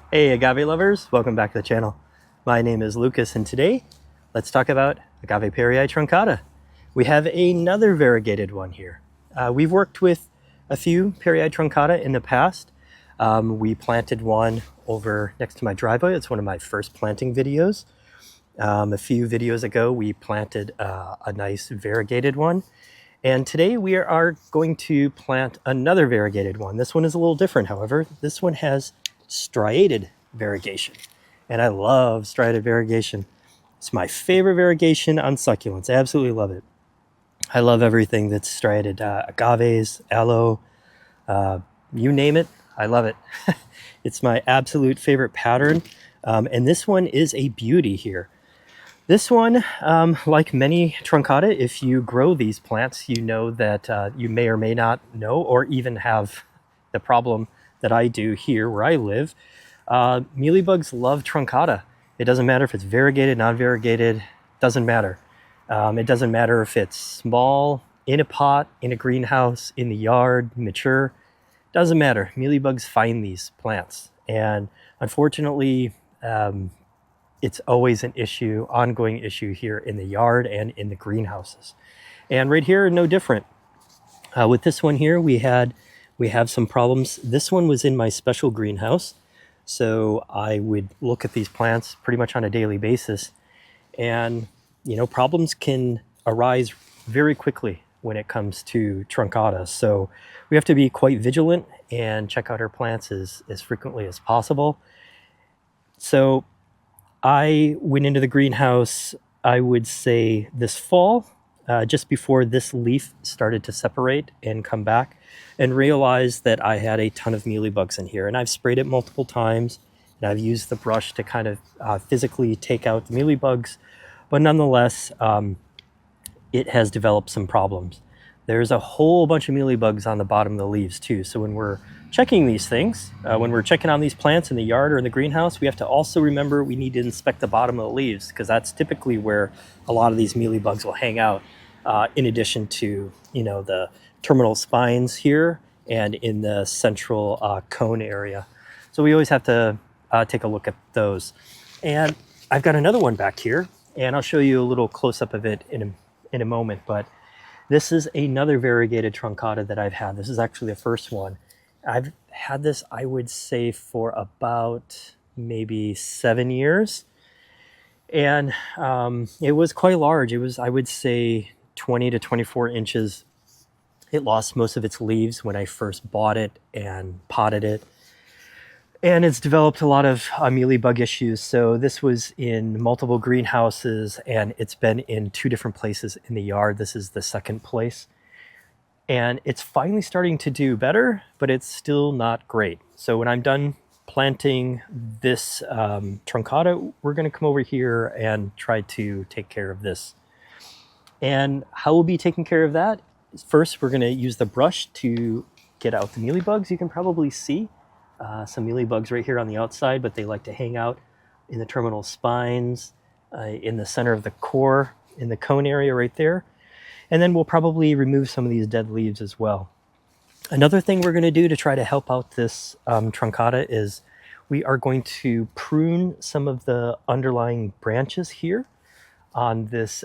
Hey agave lovers, welcome back to the channel. My name is Lucas and today let's talk about Agave Truncata. We have another variegated one here. We've worked with a few Truncata in the past. We planted one over next to my driveway. It's one of my first planting videos. A few videos ago we planted a nice variegated one. And today we are going to plant another variegated one. This one is a little different, however. This one has striated variegation. And I love striated variegation. It's my favorite variegation on succulents. I absolutely love it. I love everything that's striated. Agaves, aloe, you name it, I love it. It's my absolute favorite pattern. And this one is a beauty here. This one, like many truncata, if you grow these plants, you know that you may or may not know or even have the problem that I do here where I live. Mealybugs love truncata. It doesn't matter if it's variegated, non-variegated, doesn't matter. It doesn't matter if it's small, in a pot, in a greenhouse, in the yard, mature, doesn't matter. Mealybugs find these plants. And unfortunately, it's always an issue, ongoing issue here in the yard and in the greenhouses. And right here, no different. With this one here, we have some problems. This one was in my special greenhouse. So I would look at these plants pretty much on a daily basis. And, problems can arise very quickly when it comes to truncata. So we have to be quite vigilant and check out our plants as frequently as possible. So I went into the greenhouse, I would say this fall, just before this leaf started to separate and come back, and realized that I had a ton of mealybugs in here. And I've sprayed it multiple times, and I've used the brush to kind of physically take out the mealybugs. But nonetheless, it has developed some problems. There's a whole bunch of mealybugs on the bottom of the leaves too. So when we're checking these things, when we're checking on these plants in the yard or in the greenhouse, we have to also remember we need to inspect the bottom of the leaves, because that's typically where a lot of these mealybugs will hang out, in addition to, the terminal spines here and in the central cone area. So we always have to take a look at those. And I've got another one back here, and I'll show you a little close-up of it in a moment. But this is another variegated truncata that I've had. This is actually the first one. I've had this, I would say, for about maybe 7 years. And it was quite large. It was, I would say, 20 to 24 inches. It lost most of its leaves when I first bought it and potted it. And it's developed a lot of mealybug issues. So this was in multiple greenhouses, and it's been in 2 different places in the yard. This is the second place. And it's finally starting to do better, but it's still not great. So when I'm done planting this truncata, we're going to come over here and try to take care of this. And how we'll be taking care of that is, first, we're going to use the brush to get out the mealybugs. You can probably see some mealybugs right here on the outside, but they like to hang out in the terminal spines, in the center of the core, in the cone area right there. And then we'll probably remove some of these dead leaves as well. Another thing we're going to do to try to help out this truncata is we are going to prune some of the underlying branches here on this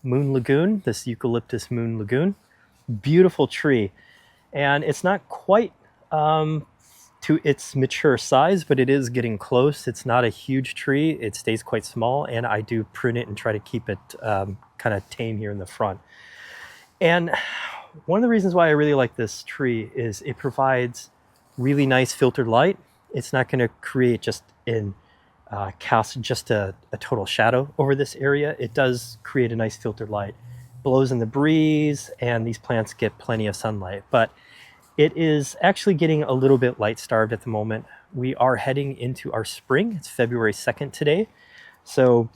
moon lagoon, this eucalyptus moon lagoon. Beautiful tree. And it's not quite to its mature size, but it is getting close. It's not a huge tree. It stays quite small, and I do prune it and try to keep it kind of tame here in the front. And one of the reasons why I really like this tree is it provides really nice filtered light. It's not going to create cast just a total shadow over this area. It does create a nice filtered light. Blows in the breeze, and these plants get plenty of sunlight. But it is actually getting a little bit light starved at the moment. We are heading into our spring. It's February 2nd today. So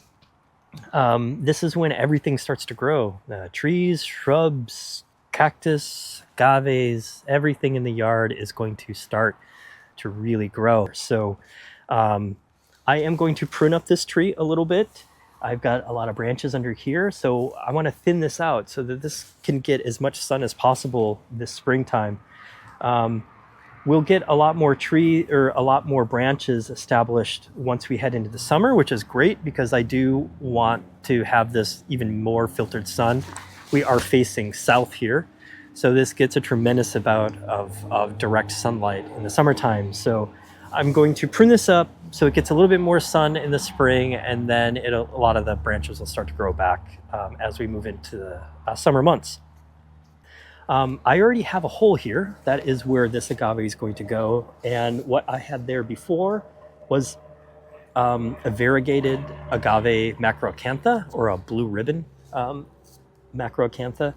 this is when everything starts to grow. Trees, shrubs, cactus, agaves, everything in the yard is going to start to really grow. So I am going to prune up this tree a little bit. I've got a lot of branches under here, so I want to thin this out so that this can get as much sun as possible this springtime. We'll get a lot more a lot more branches established once we head into the summer, which is great because I do want to have this even more filtered sun. We are facing south here, so this gets a tremendous amount of direct sunlight in the summertime. So I'm going to prune this up so it gets a little bit more sun in the spring, and then a lot of the branches will start to grow back as we move into the summer months. I already have a hole here. That is where this agave is going to go. And what I had there before was a variegated Agave Macroacantha, or a blue ribbon Macroacantha.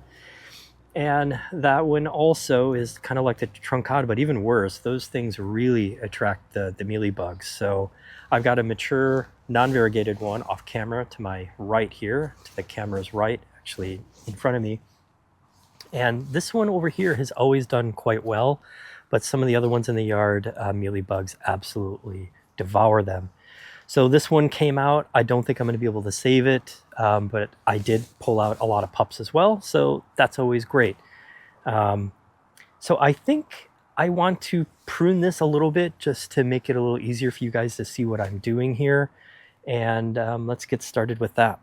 And that one also is kind of like the truncata, but even worse. Those things really attract the mealybugs. So I've got a mature non-variegated one off camera to my right here, to the camera's right, actually in front of me. And this one over here has always done quite well, but some of the other ones in the yard, mealybugs absolutely devour them. So this one came out. I don't think I'm going to be able to save it, but I did pull out a lot of pups as well, so that's always great. So I think I want to prune this a little bit just to make it a little easier for you guys to see what I'm doing here. And let's get started with that.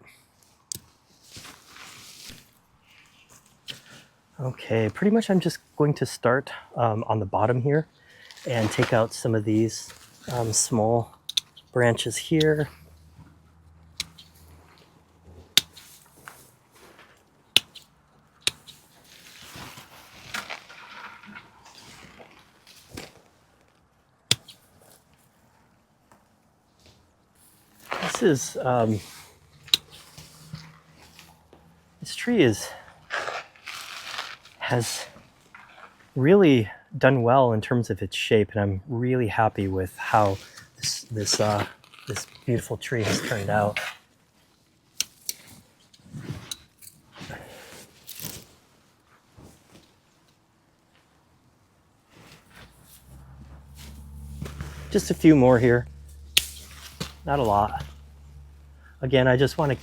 Okay, pretty much I'm just going to start on the bottom here and take out some of these small branches here. This tree has really done well in terms of its shape, and I'm really happy with how this beautiful tree has turned out. Just a few more here, not a lot. Again, I just want to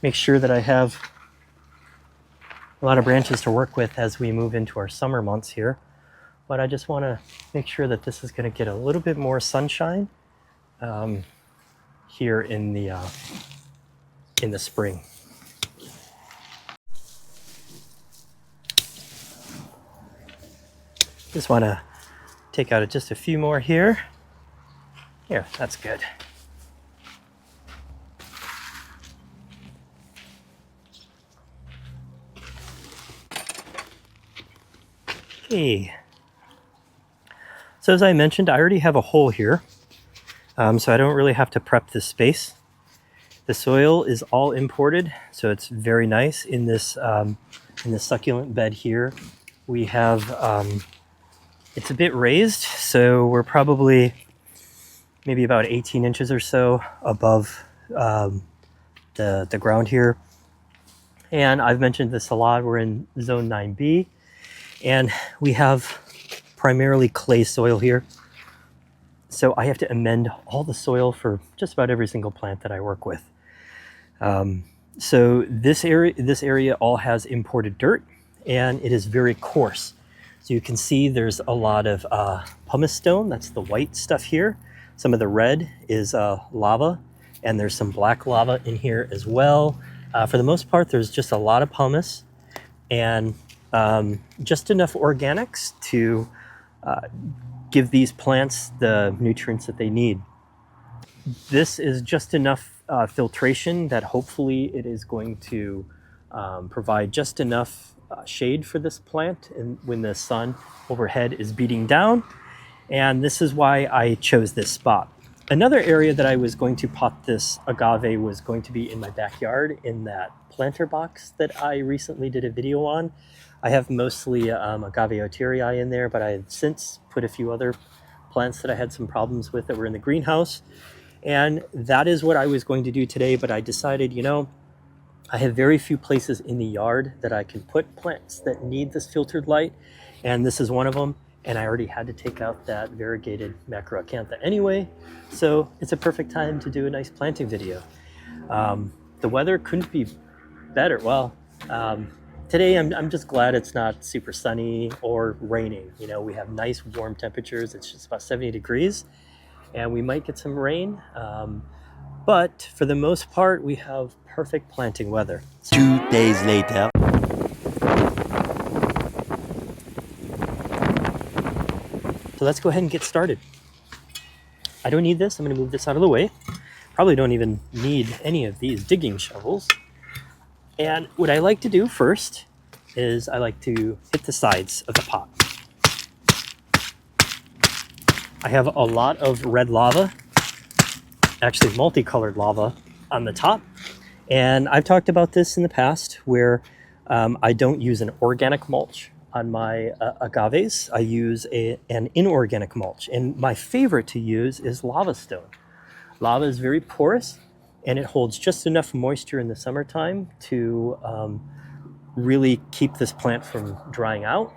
make sure that I have a lot of branches to work with as we move into our summer months here, but I just want to make sure that this is going to get a little bit more sunshine here in the spring. Just want to take out just a few more here. Here, that's good. Okay. So as I mentioned, I already have a hole here, so I don't really have to prep this space. The soil is all imported, so it's very nice. In this succulent bed here, we have it's a bit raised, so we're probably maybe about 18 inches or so above the ground here. And I've mentioned this a lot. We're in zone 9B. And we have primarily clay soil here. So I have to amend all the soil for just about every single plant that I work with. So this area all has imported dirt, and it is very coarse. So you can see there's a lot of pumice stone. That's the white stuff here. Some of the red is lava, and there's some black lava in here as well. For the most part, there's just a lot of pumice and just enough organics to give these plants the nutrients that they need. This is just enough filtration that hopefully it is going to provide just enough shade for this plant and when the sun overhead is beating down. And this is why I chose this spot. Another area that I was going to pot this agave was going to be in my backyard in that planter box that I recently did a video on. I have mostly Agave Oterii in there, but I had since put a few other plants that I had some problems with that were in the greenhouse. And that is what I was going to do today, but I decided, you know, I have very few places in the yard that I can put plants that need this filtered light, and this is one of them. And I already had to take out that variegated Macroacantha anyway, so it's a perfect time to do a nice planting video. The weather couldn't be better. Well, today I'm just glad it's not super sunny or raining. You know, we have nice warm temperatures. It's just about 70 degrees, and we might get some rain. But for the most part, we have perfect planting weather. 2 days later. So let's go ahead and get started. I don't need this. I'm going to move this out of the way. Probably don't even need any of these digging shovels. And what I like to do first is I like to hit the sides of the pot. I have a lot of red lava, actually multicolored lava on the top. And I've talked about this in the past where I don't use an organic mulch on my agaves. I use an inorganic mulch. And my favorite to use is lava stone. Lava is very porous and it holds just enough moisture in the summertime to really keep this plant from drying out.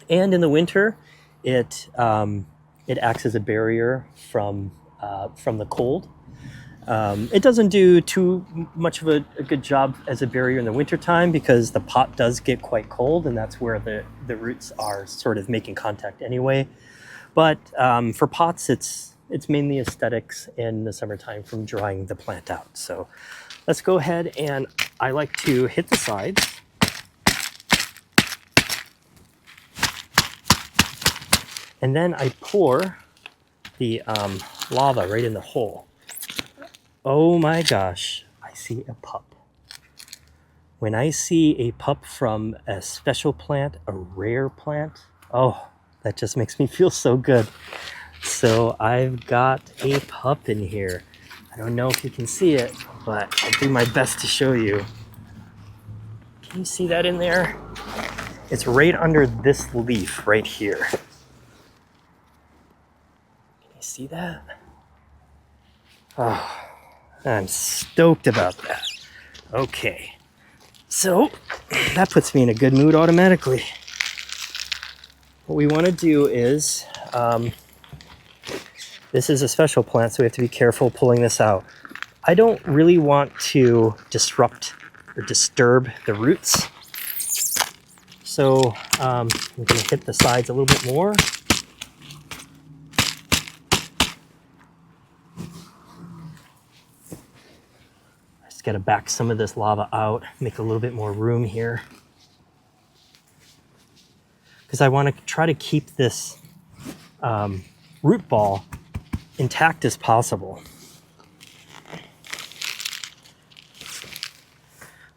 And in the winter, it acts as a barrier from the cold. It doesn't do too much of a good job as a barrier in the wintertime because the pot does get quite cold, and that's where the roots are sort of making contact anyway. But for pots, it's mainly aesthetics in the summertime from drying the plant out. So let's go ahead, and I like to hit the sides. And then I pour the lava right in the hole. Oh my gosh, I see a pup. When I see a pup from a special plant, a rare plant, oh, that just makes me feel so good. So I've got a pup in here. I don't know if you can see it, but I'll do my best to show you. Can you see that in there? It's right under this leaf right here. Can you see that? Oh. I'm stoked about that. Okay, so that puts me in a good mood automatically. What we want to do is, this is a special plant, so we have to be careful pulling this out. I don't really want to disrupt or disturb the roots. So I'm going to hit the sides a little bit more. Just got to back some of this lava out, make a little bit more room here. Because I want to try to keep this root ball intact as possible. I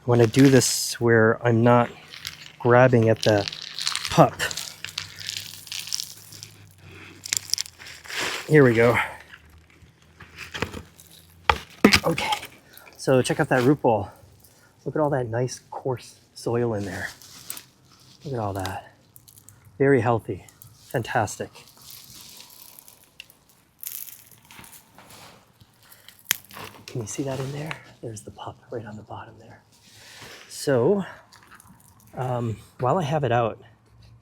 want to do this where I'm not grabbing at the pup. Here we go. Okay. So check out that root ball. Look at all that nice coarse soil in there. Look at all that. Very healthy. Fantastic. Can you see that in there? There's the pup right on the bottom there. So while I have it out,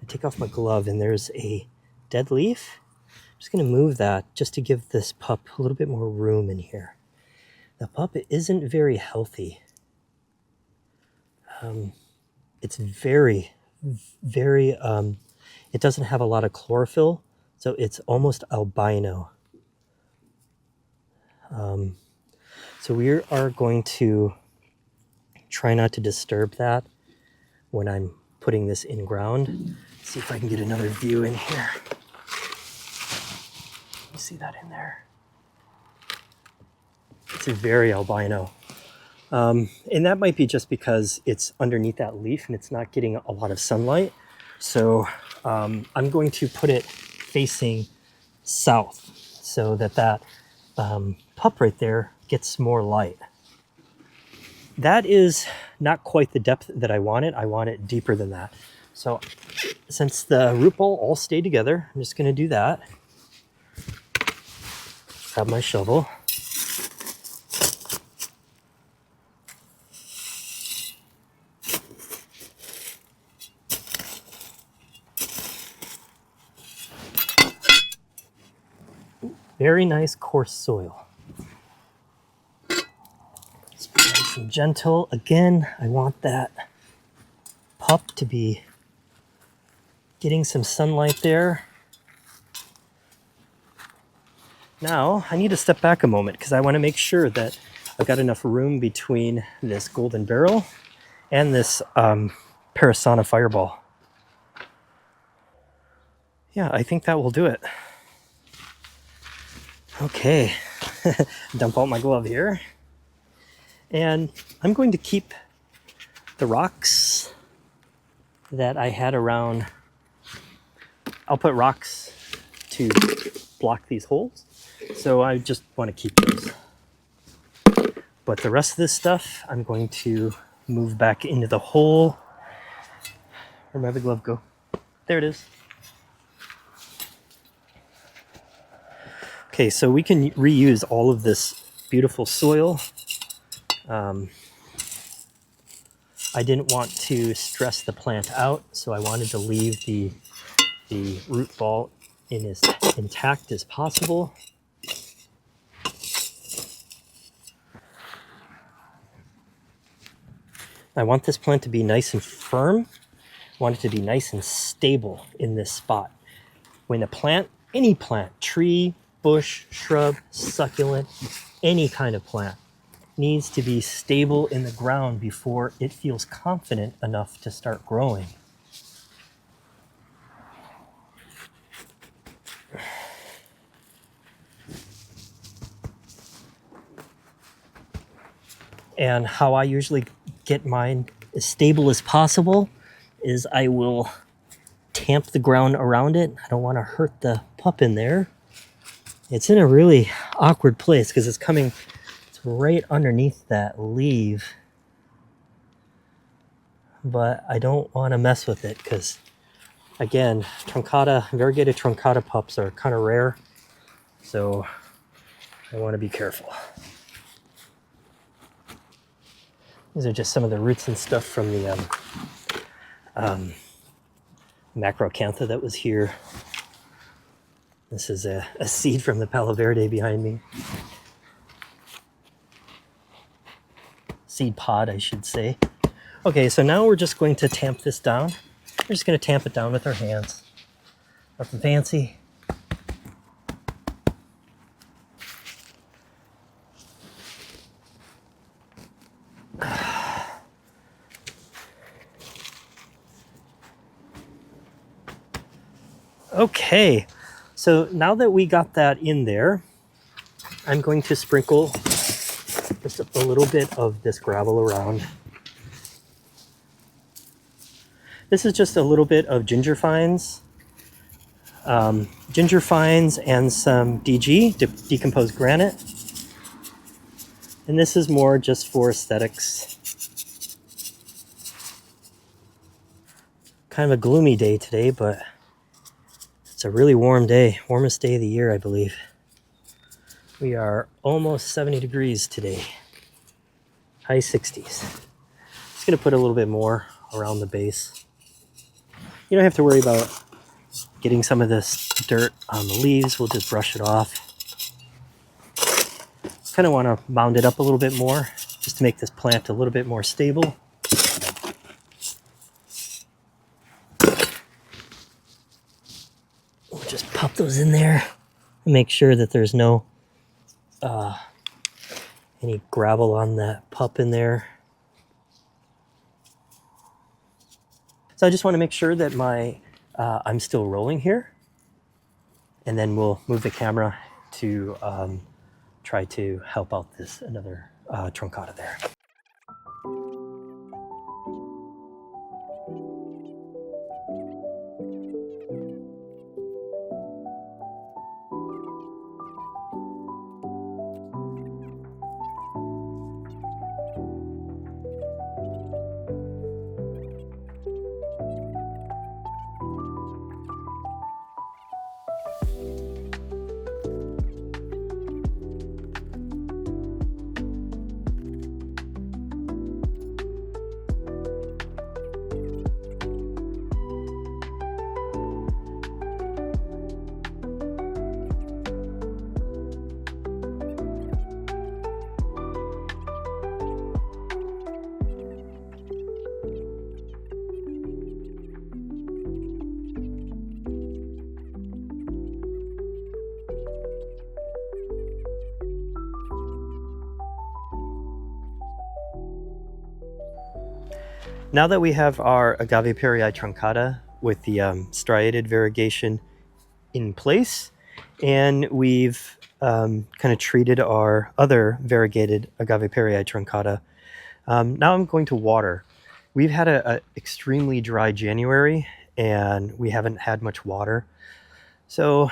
I take off my glove and there's a dead leaf. I'm just going to move that just to give this pup a little bit more room in here. The pup isn't very healthy. It's very, it doesn't have a lot of chlorophyll, so it's almost albino. So we are going to try not to disturb that when I'm putting this in ground. See if I can get another view in here. You see that in there? It's a very albino. And that might be just because it's underneath that leaf and it's not getting a lot of sunlight. So I'm going to put it facing south so that pup right there gets more light. That is not quite the depth that I want it. I want it deeper than that. So since the root ball all stayed together, I'm just going to do that. Grab my shovel. Very nice coarse soil. Just be nice and gentle. Again, I want that pup to be getting some sunlight there. Now I need to step back a moment because I want to make sure that I've got enough room between this golden barrel and this Parasana fireball. Yeah, I think that will do it. Okay, dump out my glove here. And I'm going to keep the rocks that I had around. I'll put rocks to block these holes. So I just want to keep those. But the rest of this stuff, I'm going to move back into the hole. Where'd my other glove go? There it is. Okay, so we can reuse all of this beautiful soil. I didn't want to stress the plant out, so I wanted to leave the root ball in as intact as possible. I want this plant to be nice and firm. I want it to be nice and stable in this spot. When a plant, any plant, tree, bush, shrub, succulent, any kind of plant, needs to be stable in the ground before it feels confident enough to start growing. And how I usually get mine as stable as possible is I will tamp the ground around it. I don't want to hurt the pup in there. It's in a really awkward place because it's right underneath that leaf. But I don't want to mess with it because, again, variegated truncata pups are kind of rare. So I want to be careful. These are just some of the roots and stuff from the Macroacantha that was here. This is a seed from the Palo Verde behind me. Seed pod, I should say. Okay, so now we're just going to tamp this down. We're just going to tamp it down with our hands. Nothing fancy. Okay, so now that we got that in there, I'm going to sprinkle just a little bit of this gravel around. This is just a little bit of ginger fines. Ginger fines and some DG, decomposed granite. And this is more just for aesthetics. Kind of a gloomy day today, but it's a really warm day. Warmest day of the year, I believe. We are almost 70 degrees today. High 60s. Just going to put a little bit more around the base. You don't have to worry about getting some of this dirt on the leaves. We'll just brush it off. Kind of want to mound it up a little bit more just to make this plant a little bit more stable. We'll just pop those in there and make sure that there's no any gravel on that pup in there. So I just want to make sure that I'm still rolling here, and then we'll move the camera to try to help out this another truncata there. Now that we have our Agave Truncata with the striated variegation in place, and we've kind of treated our other variegated Agave Truncata, now I'm going to water. We've had a extremely dry January, and we haven't had much water. So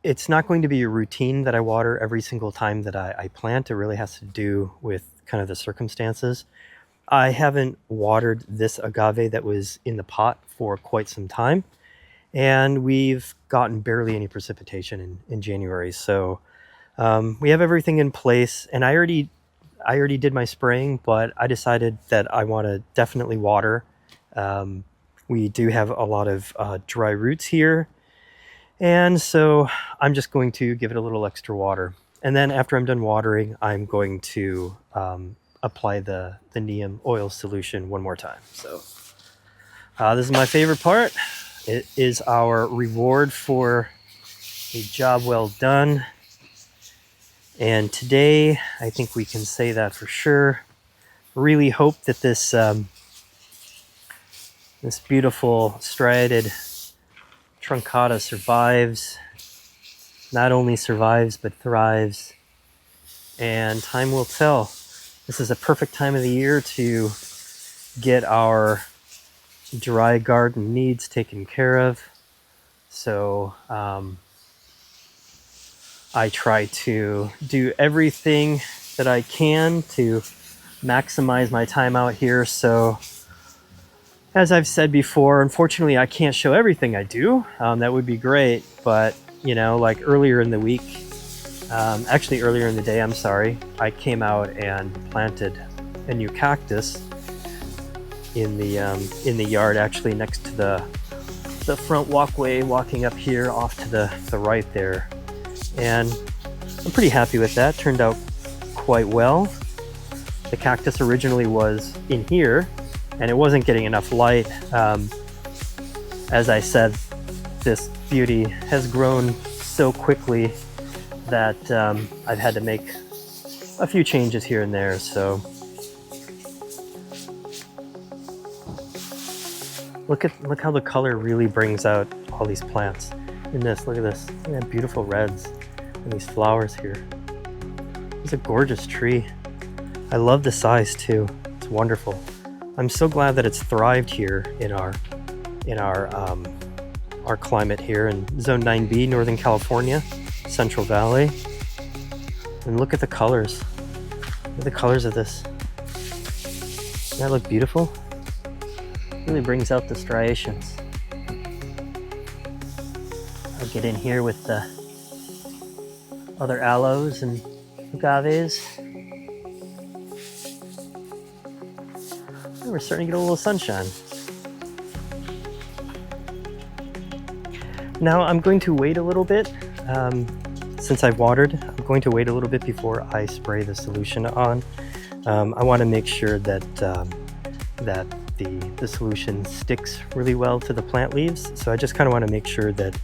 it's not going to be a routine that I water every single time that I plant. It really has to do with kind of the circumstances. I haven't watered this agave that was in the pot for quite some time, and we've gotten barely any precipitation in January. So we have everything in place, and I already did my spraying, but I decided that I want to definitely water. We do have a lot of dry roots here, and so I'm just going to give it a little extra water. And then after I'm done watering, I'm going to apply the neem oil solution one more time. So this is my favorite part. It is our reward for a job well done. And today, I think we can say that for sure. Really hope that this this beautiful striated truncata survives. Not only survives, but thrives. And time will tell. This is a perfect time of the year to get our dry garden needs taken care of. So I try to do everything that I can to maximize my time out here. So as I've said before, unfortunately I can't show everything I do. That would be great, but you know, like earlier in the week, actually earlier in the day, I'm sorry, I came out and planted a new cactus in the yard, actually next to the front walkway, walking up here off to the right there. And I'm pretty happy with that. Turned out quite well. The cactus originally was in here, and it wasn't getting enough light. As I said, this beauty has grown so quickly that I've had to make a few changes here and there. So look how the color really brings out all these plants in this. Look at this. Look at beautiful reds and these flowers here. It's a gorgeous tree. I love the size too. It's wonderful. I'm so glad that it's thrived here in our climate here in Zone 9B, Northern California, Central Valley. And look at the colors. Look at the colors of this. Doesn't that look beautiful? Really brings out the striations. I'll get in here with the other aloes and agaves. Oh, we're starting to get a little sunshine. Now I'm going to wait a little bit. Since I've watered, I'm going to wait a little bit before I spray the solution on. I want to make sure that the solution sticks really well to the plant leaves. So I just kind of want to make sure that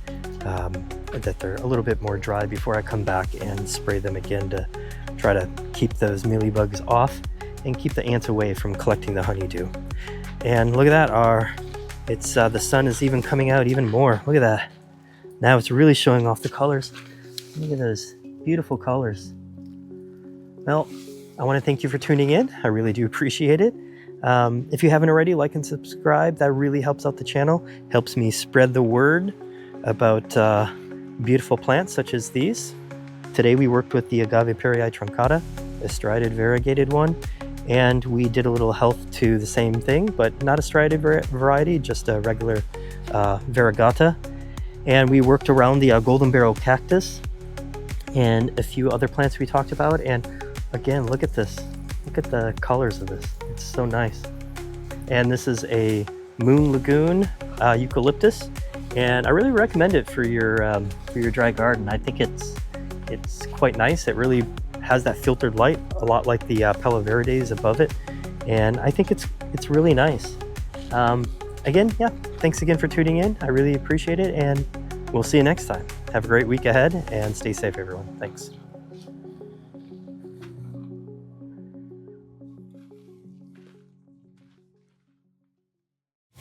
that they're a little bit more dry before I come back and spray them again to try to keep those mealybugs off and keep the ants away from collecting the honeydew. And look at that, the sun is even coming out even more. Look at that. Now it's really showing off the colors. Look at those beautiful colors. Well, I want to thank you for tuning in. I really do appreciate it. If you haven't already, like and subscribe. That really helps out the channel, helps me spread the word about beautiful plants such as these. Today we worked with the Agave Truncata, a striated variegated one, and we did a little health to the same thing, but not a striated variety, just a regular variegata. And we worked around the golden barrel cactus and a few other plants we talked about. And again, look at this. Look at the colors of this. It's so nice. And this is a Moon Lagoon eucalyptus, and I really recommend it for your dry garden. I think it's quite nice. It really has that filtered light, a lot like the Palo Verdes above it, and I think it's really nice. Again, yeah, thanks again for tuning in. I really appreciate it, and we'll see you next time. Have a great week ahead, and stay safe, everyone. Thanks.